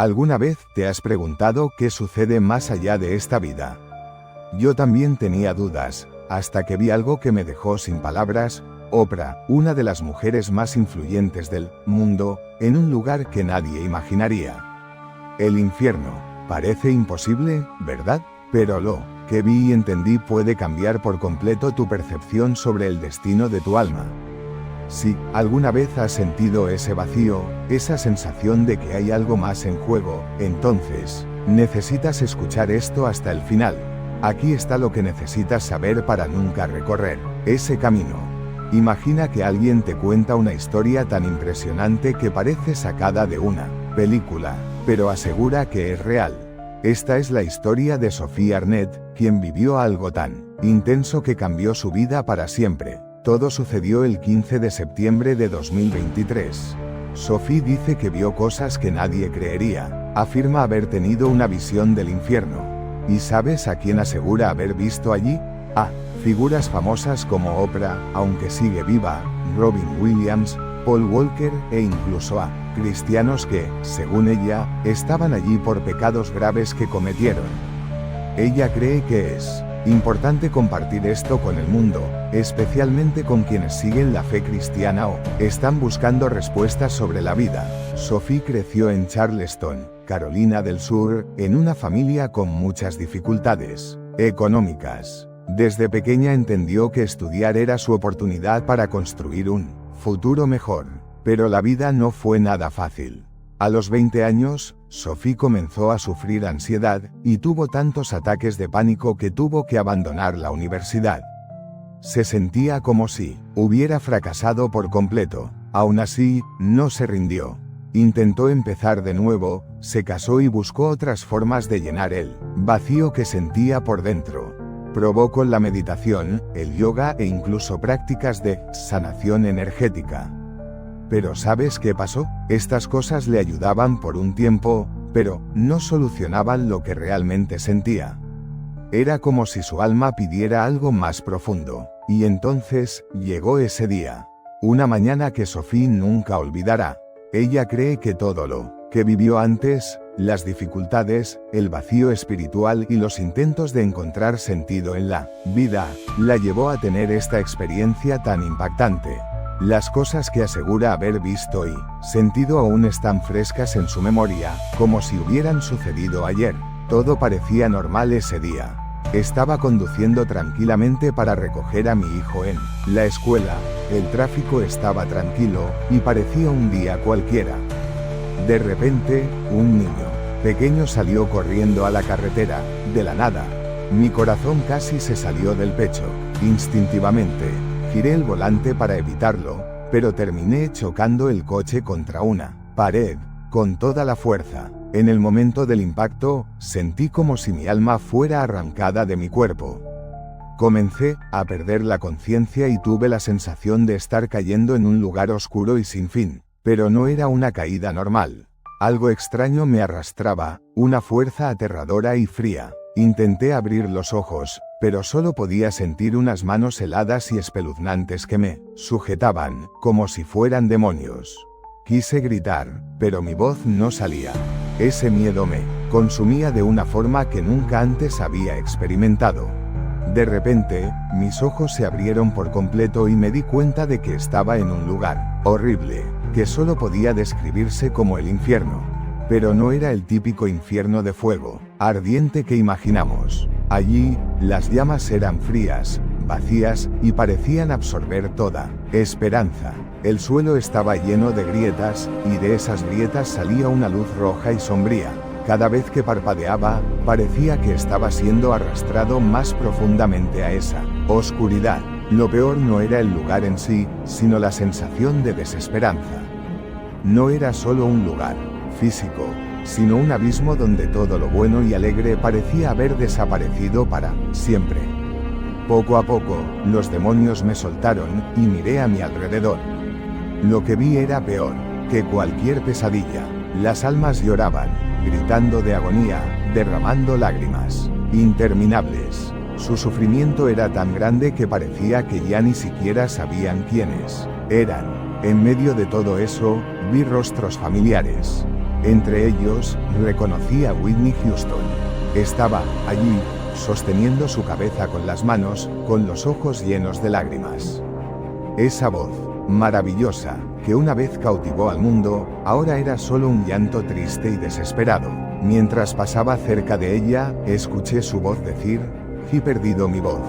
¿Alguna vez te has preguntado qué sucede más allá de esta vida? Yo también tenía dudas, hasta que vi algo que me dejó sin palabras. Oprah, una de las mujeres más influyentes del mundo, en un lugar que nadie imaginaría. El infierno. Parece imposible, ¿verdad? Pero lo que vi y entendí puede cambiar por completo tu percepción sobre el destino de tu alma. Si alguna vez has sentido ese vacío, esa sensación de que hay algo más en juego, entonces necesitas escuchar esto hasta el final. Aquí está lo que necesitas saber para nunca recorrer ese camino. Imagina que alguien te cuenta una historia tan impresionante que parece sacada de una película, pero asegura que es real. Esta es la historia de Sophie Arnett, quien vivió algo tan intenso que cambió su vida para siempre. Todo sucedió el 15 de septiembre de 2023. Sophie dice que vio cosas que nadie creería. Afirma haber tenido una visión del infierno. ¿Y sabes a quién asegura haber visto allí? A figuras famosas como Oprah, aunque sigue viva, Robin Williams, Paul Walker e incluso a cristianos que, según ella, estaban allí por pecados graves que cometieron. Ella cree que es importante compartir esto con el mundo, especialmente con quienes siguen la fe cristiana o están buscando respuestas sobre la vida. Sophie creció en Charleston, Carolina del Sur, en una familia con muchas dificultades económicas. Desde pequeña entendió que estudiar era su oportunidad para construir un futuro mejor, pero la vida no fue nada fácil. A los 20 años, Sophie comenzó a sufrir ansiedad, y tuvo tantos ataques de pánico que tuvo que abandonar la universidad. Se sentía como si hubiera fracasado por completo. Aún así, no se rindió. Intentó empezar de nuevo, se casó y buscó otras formas de llenar el vacío que sentía por dentro. Probó con la meditación, el yoga e incluso prácticas de sanación energética. Pero ¿sabes qué pasó? Estas cosas le ayudaban por un tiempo, pero no solucionaban lo que realmente sentía. Era como si su alma pidiera algo más profundo. Y entonces, llegó ese día. Una mañana que Sophie nunca olvidará. Ella cree que todo lo que vivió antes, las dificultades, el vacío espiritual y los intentos de encontrar sentido en la vida, la llevó a tener esta experiencia tan impactante. Las cosas que asegura haber visto y sentido aún están frescas en su memoria, como si hubieran sucedido ayer. Todo parecía normal ese día. Estaba conduciendo tranquilamente para recoger a mi hijo en la escuela. El tráfico estaba tranquilo, y parecía un día cualquiera. De repente, un niño pequeño salió corriendo a la carretera, de la nada. Mi corazón casi se salió del pecho. Instintivamente, giré el volante para evitarlo, pero terminé chocando el coche contra una pared, con toda la fuerza. En el momento del impacto, sentí como si mi alma fuera arrancada de mi cuerpo. Comencé a perder la conciencia y tuve la sensación de estar cayendo en un lugar oscuro y sin fin, pero no era una caída normal. Algo extraño me arrastraba, una fuerza aterradora y fría. Intenté abrir los ojos, pero solo podía sentir unas manos heladas y espeluznantes que me sujetaban, como si fueran demonios. Quise gritar, pero mi voz no salía. Ese miedo me consumía de una forma que nunca antes había experimentado. De repente, mis ojos se abrieron por completo y me di cuenta de que estaba en un lugar horrible, que solo podía describirse como el infierno. Pero no era el típico infierno de fuego ardiente que imaginamos. Allí, las llamas eran frías, vacías, y parecían absorber toda esperanza. El suelo estaba lleno de grietas, y de esas grietas salía una luz roja y sombría. Cada vez que parpadeaba, parecía que estaba siendo arrastrado más profundamente a esa oscuridad. Lo peor no era el lugar en sí, sino la sensación de desesperanza. No era solo un lugar físico, sino un abismo donde todo lo bueno y alegre parecía haber desaparecido para siempre. Poco a poco, los demonios me soltaron, y miré a mi alrededor. Lo que vi era peor que cualquier pesadilla. Las almas lloraban, gritando de agonía, derramando lágrimas interminables. Su sufrimiento era tan grande que parecía que ya ni siquiera sabían quiénes eran. En medio de todo eso, vi rostros familiares. Entre ellos, reconocí a Whitney Houston. Estaba allí, sosteniendo su cabeza con las manos, con los ojos llenos de lágrimas. Esa voz, maravillosa, que una vez cautivó al mundo, ahora era solo un llanto triste y desesperado. Mientras pasaba cerca de ella, escuché su voz decir, «He perdido mi voz».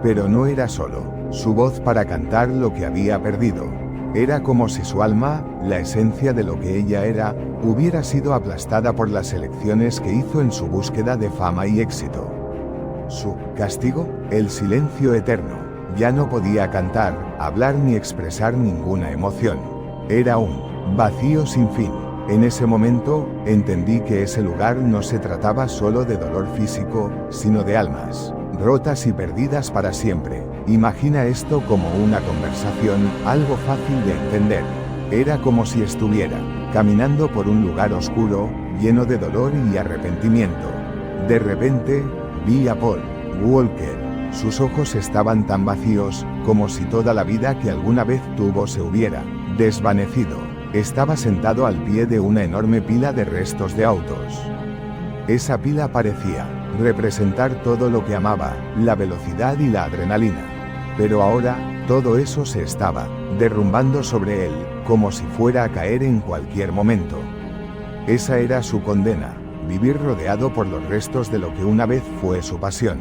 Pero no era solo su voz para cantar lo que había perdido. Era como si su alma, la esencia de lo que ella era, hubiera sido aplastada por las elecciones que hizo en su búsqueda de fama y éxito. Su castigo, el silencio eterno. Ya no podía cantar, hablar ni expresar ninguna emoción. Era un vacío sin fin. En ese momento, entendí que ese lugar no se trataba solo de dolor físico, sino de almas rotas y perdidas para siempre. Imagina esto como una conversación, algo fácil de entender. Era como si estuviera caminando por un lugar oscuro, lleno de dolor y arrepentimiento. De repente, vi a Paul Walker. Sus ojos estaban tan vacíos, como si toda la vida que alguna vez tuvo se hubiera desvanecido. Estaba sentado al pie de una enorme pila de restos de autos. Esa pila parecía representar todo lo que amaba, la velocidad y la adrenalina. Pero ahora, todo eso se estaba derrumbando sobre él, como si fuera a caer en cualquier momento. Esa era su condena, vivir rodeado por los restos de lo que una vez fue su pasión.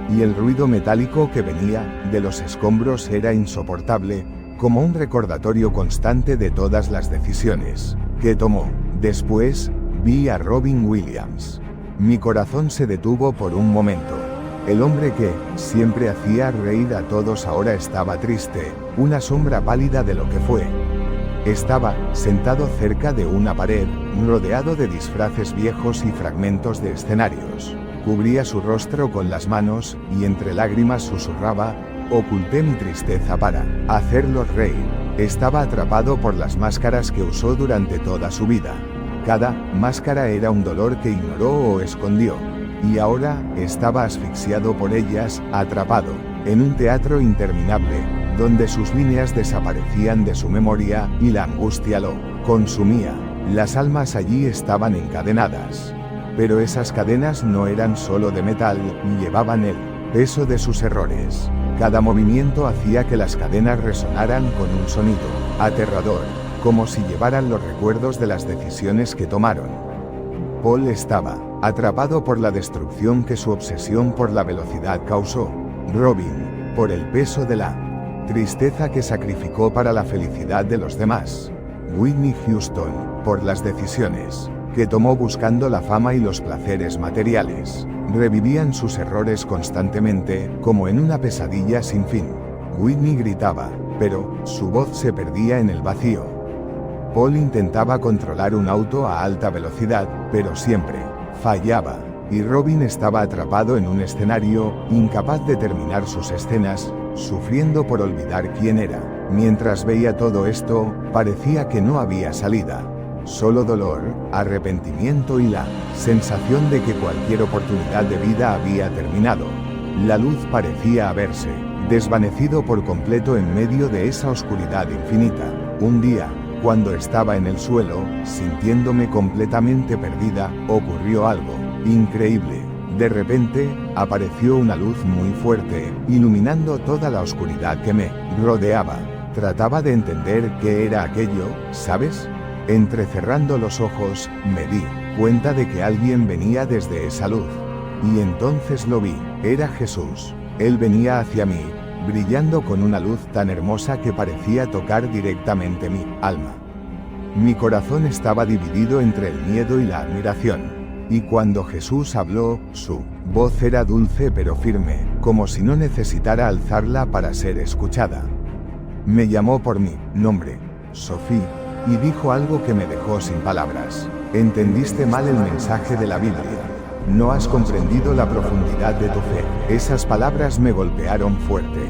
Y el ruido metálico que venía de los escombros era insoportable, como un recordatorio constante de todas las decisiones que tomó. Después, vi a Robin Williams. Mi corazón se detuvo por un momento. El hombre que siempre hacía reír a todos ahora estaba triste, una sombra pálida de lo que fue. Estaba sentado cerca de una pared, rodeado de disfraces viejos y fragmentos de escenarios. Cubría su rostro con las manos, y entre lágrimas susurraba, «Oculté mi tristeza para hacerlos reír». Estaba atrapado por las máscaras que usó durante toda su vida. Cada máscara era un dolor que ignoró o escondió. Y ahora, estaba asfixiado por ellas, atrapado, en un teatro interminable, donde sus líneas desaparecían de su memoria, y la angustia lo consumía. Las almas allí estaban encadenadas. Pero esas cadenas no eran solo de metal, llevaban el peso de sus errores. Cada movimiento hacía que las cadenas resonaran con un sonido aterrador, como si llevaran los recuerdos de las decisiones que tomaron. Paul estaba atrapado por la destrucción que su obsesión por la velocidad causó. Robin, por el peso de la tristeza que sacrificó para la felicidad de los demás. Whitney Houston, por las decisiones que tomó buscando la fama y los placeres materiales. Revivían sus errores constantemente, como en una pesadilla sin fin. Whitney gritaba, pero su voz se perdía en el vacío. Paul intentaba controlar un auto a alta velocidad, pero siempre fallaba. Y Robin estaba atrapado en un escenario, incapaz de terminar sus escenas, sufriendo por olvidar quién era. Mientras veía todo esto, parecía que no había salida. Solo dolor, arrepentimiento y la sensación de que cualquier oportunidad de vida había terminado. La luz parecía haberse desvanecido por completo en medio de esa oscuridad infinita. Un día, cuando estaba en el suelo, sintiéndome completamente perdida, ocurrió algo increíble. De repente, apareció una luz muy fuerte, iluminando toda la oscuridad que me rodeaba. Trataba de entender qué era aquello, ¿sabes? Entrecerrando los ojos, me di cuenta de que alguien venía desde esa luz. Y entonces lo vi, era Jesús. Él venía hacia mí, brillando con una luz tan hermosa que parecía tocar directamente mi alma. Mi corazón estaba dividido entre el miedo y la admiración. Y cuando Jesús habló, su voz era dulce pero firme, como si no necesitara alzarla para ser escuchada. Me llamó por mi nombre, Sophie, y dijo algo que me dejó sin palabras. Entendiste mal el mensaje de la Biblia. No has comprendido la profundidad de tu fe. Esas palabras me golpearon fuerte.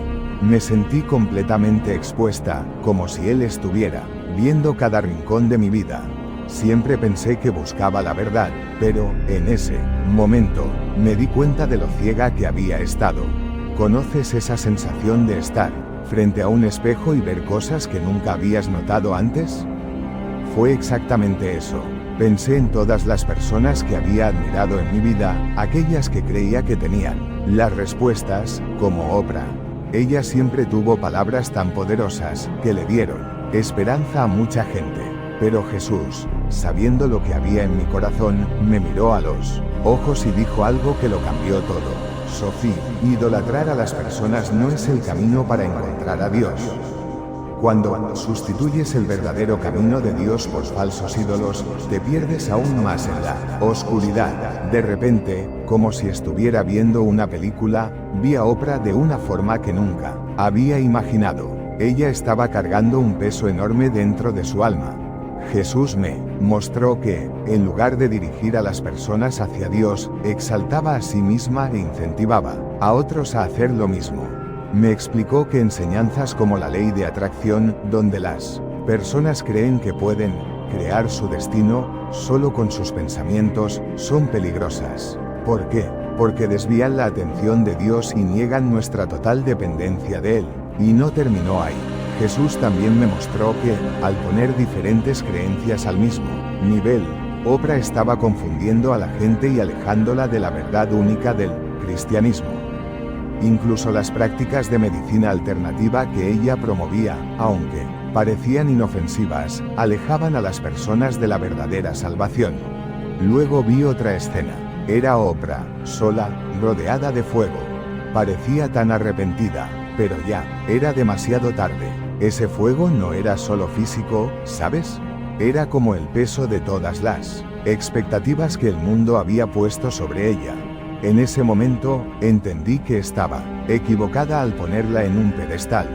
Me sentí completamente expuesta, como si Él estuviera viendo cada rincón de mi vida. Siempre pensé que buscaba la verdad, pero, en ese momento, me di cuenta de lo ciega que había estado. ¿Conoces esa sensación de estar frente a un espejo y ver cosas que nunca habías notado antes? Fue exactamente eso. Pensé en todas las personas que había admirado en mi vida, aquellas que creía que tenían las respuestas, como Oprah. Ella siempre tuvo palabras tan poderosas, que le dieron esperanza a mucha gente. Pero Jesús, sabiendo lo que había en mi corazón, me miró a los ojos y dijo algo que lo cambió todo. Sophie, idolatrar a las personas no es el camino para encontrar a Dios. Cuando sustituyes el verdadero camino de Dios por falsos ídolos, te pierdes aún más en la oscuridad. De repente, como si estuviera viendo una película, vi a Oprah de una forma que nunca había imaginado. Ella estaba cargando un peso enorme dentro de su alma. Jesús me mostró que, en lugar de dirigir a las personas hacia Dios, exaltaba a sí misma e incentivaba a otros a hacer lo mismo. Me explicó que enseñanzas como la ley de atracción, donde las personas creen que pueden crear su destino solo con sus pensamientos, son peligrosas. ¿Por qué? Porque desvían la atención de Dios y niegan nuestra total dependencia de Él. Y no terminó ahí. Jesús también me mostró que, al poner diferentes creencias al mismo nivel, Oprah estaba confundiendo a la gente y alejándola de la verdad única del cristianismo. Incluso las prácticas de medicina alternativa que ella promovía, aunque parecían inofensivas, alejaban a las personas de la verdadera salvación. Luego vi otra escena. Era Oprah, sola, rodeada de fuego. Parecía tan arrepentida, pero ya era demasiado tarde. Ese fuego no era solo físico, ¿sabes? Era como el peso de todas las expectativas que el mundo había puesto sobre ella. En ese momento, entendí que estaba equivocada al ponerla en un pedestal.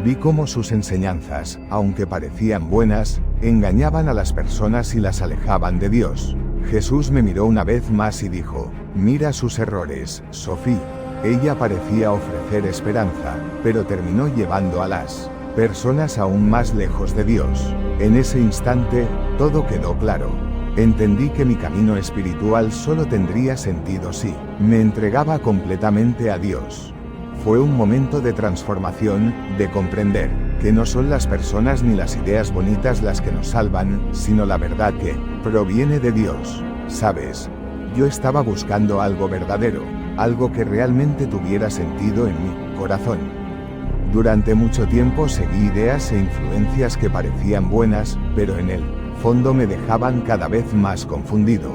Vi cómo sus enseñanzas, aunque parecían buenas, engañaban a las personas y las alejaban de Dios. Jesús me miró una vez más y dijo, mira sus errores, Sophie. Ella parecía ofrecer esperanza, pero terminó llevando a las personas aún más lejos de Dios. En ese instante, todo quedó claro. Entendí que mi camino espiritual solo tendría sentido si me entregaba completamente a Dios. Fue un momento de transformación, de comprender que no son las personas ni las ideas bonitas las que nos salvan, sino la verdad que proviene de Dios. ¿Sabes? Yo estaba buscando algo verdadero, algo que realmente tuviera sentido en mi corazón. Durante mucho tiempo seguí ideas e influencias que parecían buenas, pero en el fondo me dejaban cada vez más confundido.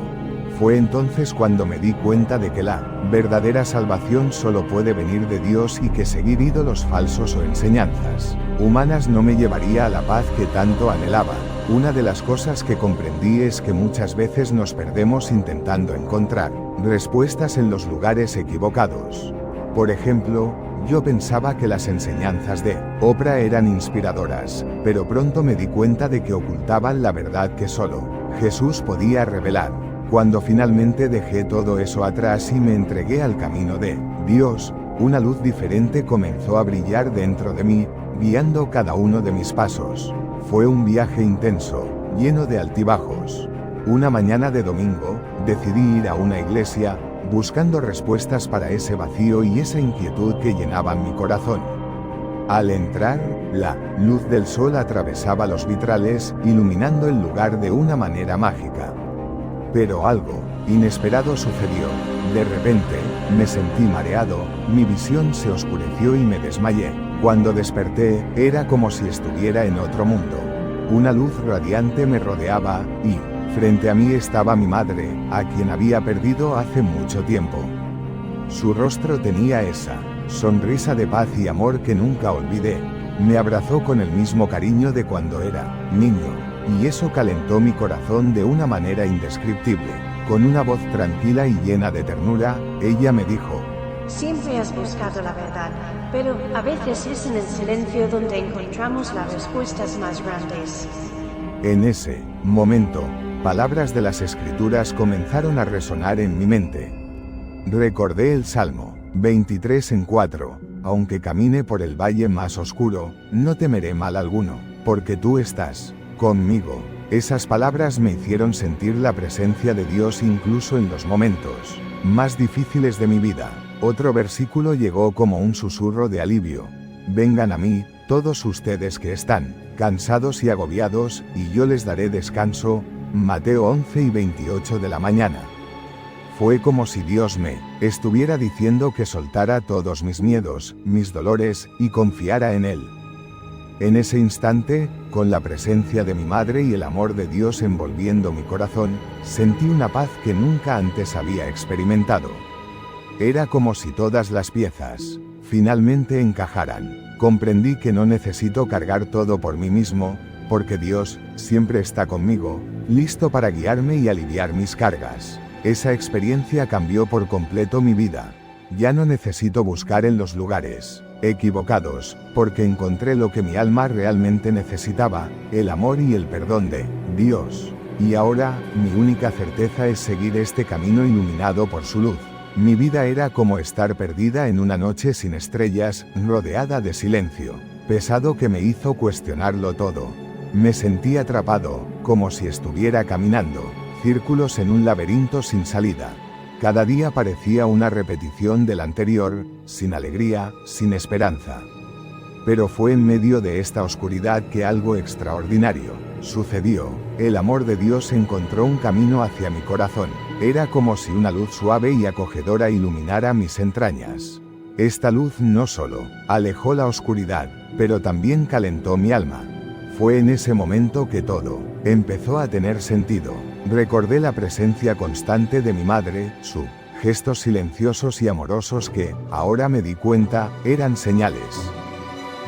Fue entonces cuando me di cuenta de que la verdadera salvación solo puede venir de Dios y que seguir ídolos falsos o enseñanzas humanas no me llevaría a la paz que tanto anhelaba. Una de las cosas que comprendí es que muchas veces nos perdemos intentando encontrar respuestas en los lugares equivocados. Por ejemplo, yo pensaba que las enseñanzas de Oprah eran inspiradoras, pero pronto me di cuenta de que ocultaban la verdad que solo Jesús podía revelar. Cuando finalmente dejé todo eso atrás y me entregué al camino de Dios, una luz diferente comenzó a brillar dentro de mí, guiando cada uno de mis pasos. Fue un viaje intenso, lleno de altibajos. Una mañana de domingo, decidí ir a una iglesia, buscando respuestas para ese vacío y esa inquietud que llenaban mi corazón. Al entrar, la luz del sol atravesaba los vitrales, iluminando el lugar de una manera mágica. Pero algo inesperado sucedió. De repente, me sentí mareado, mi visión se oscureció y me desmayé. Cuando desperté, era como si estuviera en otro mundo. Una luz radiante me rodeaba, y frente a mí estaba mi madre, a quien había perdido hace mucho tiempo. Su rostro tenía esa sonrisa de paz y amor que nunca olvidé. Me abrazó con el mismo cariño de cuando era niño, y eso calentó mi corazón de una manera indescriptible. Con una voz tranquila y llena de ternura, ella me dijo: siempre has buscado la verdad, pero a veces es en el silencio donde encontramos las respuestas más grandes. En ese momento, palabras de las Escrituras comenzaron a resonar en mi mente. Recordé el Salmo 23:4, aunque camine por el valle más oscuro, no temeré mal alguno, porque tú estás conmigo. Esas palabras me hicieron sentir la presencia de Dios incluso en los momentos más difíciles de mi vida. Otro versículo llegó como un susurro de alivio: vengan a mí, todos ustedes que están cansados y agobiados, y yo les daré descanso. Mateo 11:28 de la mañana. Fue como si Dios me estuviera diciendo que soltara todos mis miedos, mis dolores, y confiara en Él. En ese instante, con la presencia de mi madre y el amor de Dios envolviendo mi corazón, sentí una paz que nunca antes había experimentado. Era como si todas las piezas finalmente encajaran. Comprendí que no necesito cargar todo por mí mismo, porque Dios siempre está conmigo, listo para guiarme y aliviar mis cargas. Esa experiencia cambió por completo mi vida. Ya no necesito buscar en los lugares equivocados, porque encontré lo que mi alma realmente necesitaba, el amor y el perdón de Dios. Y ahora, mi única certeza es seguir este camino iluminado por su luz. Mi vida era como estar perdida en una noche sin estrellas, rodeada de silencio pesado que me hizo cuestionarlo todo. Me sentí atrapado, como si estuviera caminando círculos en un laberinto sin salida. Cada día parecía una repetición del anterior, sin alegría, sin esperanza. Pero fue en medio de esta oscuridad que algo extraordinario sucedió. El amor de Dios encontró un camino hacia mi corazón. Era como si una luz suave y acogedora iluminara mis entrañas. Esta luz no solo alejó la oscuridad, pero también calentó mi alma. Fue en ese momento que todo empezó a tener sentido. Recordé la presencia constante de mi madre, sus gestos silenciosos y amorosos que, ahora me di cuenta, eran señales.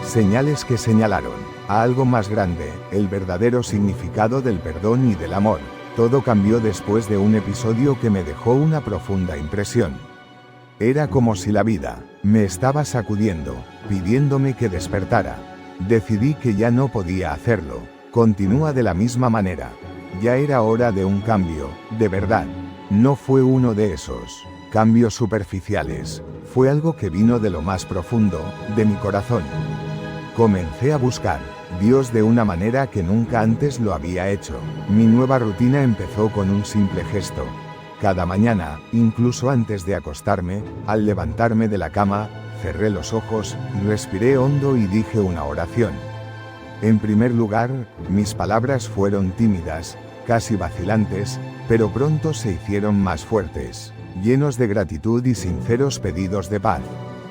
Señales que señalaron a algo más grande, el verdadero significado del perdón y del amor. Todo cambió después de un episodio que me dejó una profunda impresión. Era como si la vida me estaba sacudiendo, pidiéndome que despertara. Decidí que ya no podía hacerlo. Continúa de la misma manera. Ya era hora de un cambio, de verdad. No fue uno de esos cambios superficiales. Fue algo que vino de lo más profundo, de mi corazón. Comencé a buscar Dios de una manera que nunca antes lo había hecho. Mi nueva rutina empezó con un simple gesto. Cada mañana, incluso antes de acostarme, al levantarme de la cama, cerré los ojos, respiré hondo y dije una oración. En primer lugar, mis palabras fueron tímidas, casi vacilantes, pero pronto se hicieron más fuertes, llenos de gratitud y sinceros pedidos de paz.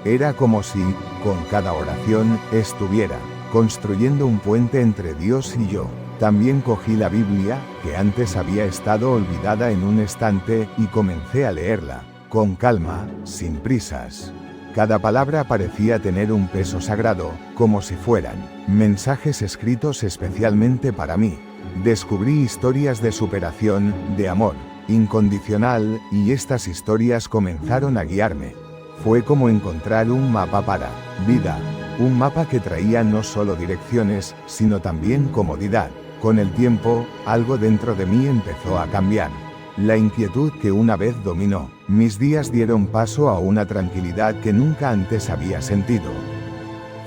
Era como si, con cada oración, estuviera construyendo un puente entre Dios y yo. También cogí la Biblia, que antes había estado olvidada en un estante, y comencé a leerla, con calma, sin prisas. Cada palabra parecía tener un peso sagrado, como si fueran mensajes escritos especialmente para mí. Descubrí historias de superación, de amor incondicional, y estas historias comenzaron a guiarme. Fue como encontrar un mapa para vida, un mapa que traía no solo direcciones, sino también comodidad. Con el tiempo, algo dentro de mí empezó a cambiar. La inquietud que una vez dominó mis días dieron paso a una tranquilidad que nunca antes había sentido.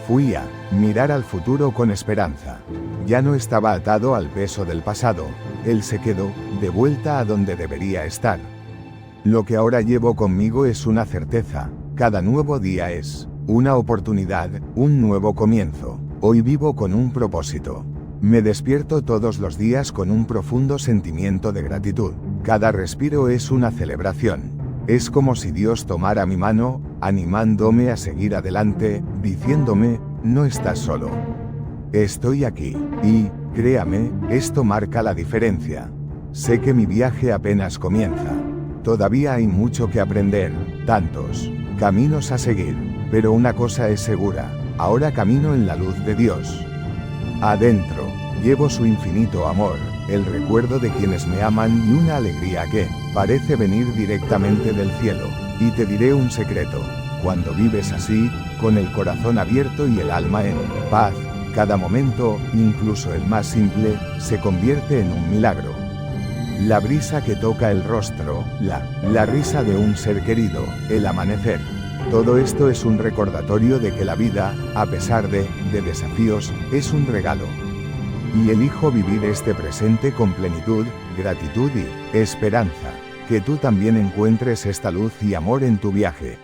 Fui a mirar al futuro con esperanza. Ya no estaba atado al peso del pasado, él se quedó de vuelta a donde debería estar. Lo que ahora llevo conmigo es una certeza, cada nuevo día es una oportunidad, un nuevo comienzo. Hoy vivo con un propósito. Me despierto todos los días con un profundo sentimiento de gratitud. Cada respiro es una celebración. Es como si Dios tomara mi mano, animándome a seguir adelante, diciéndome, no estás solo. Estoy aquí. Y, créame, esto marca la diferencia. Sé que mi viaje apenas comienza. Todavía hay mucho que aprender, tantos caminos a seguir, pero una cosa es segura, ahora camino en la luz de Dios. Adentro, llevo su infinito amor, el recuerdo de quienes me aman y una alegría que parece venir directamente del cielo. Y te diré un secreto, cuando vives así, con el corazón abierto y el alma en paz, cada momento, incluso el más simple, se convierte en un milagro. La brisa que toca el rostro, la risa de un ser querido, el amanecer. Todo esto es un recordatorio de que la vida, a pesar de desafíos, es un regalo. Y elijo vivir este presente con plenitud, gratitud y esperanza. Que tú también encuentres esta luz y amor en tu viaje.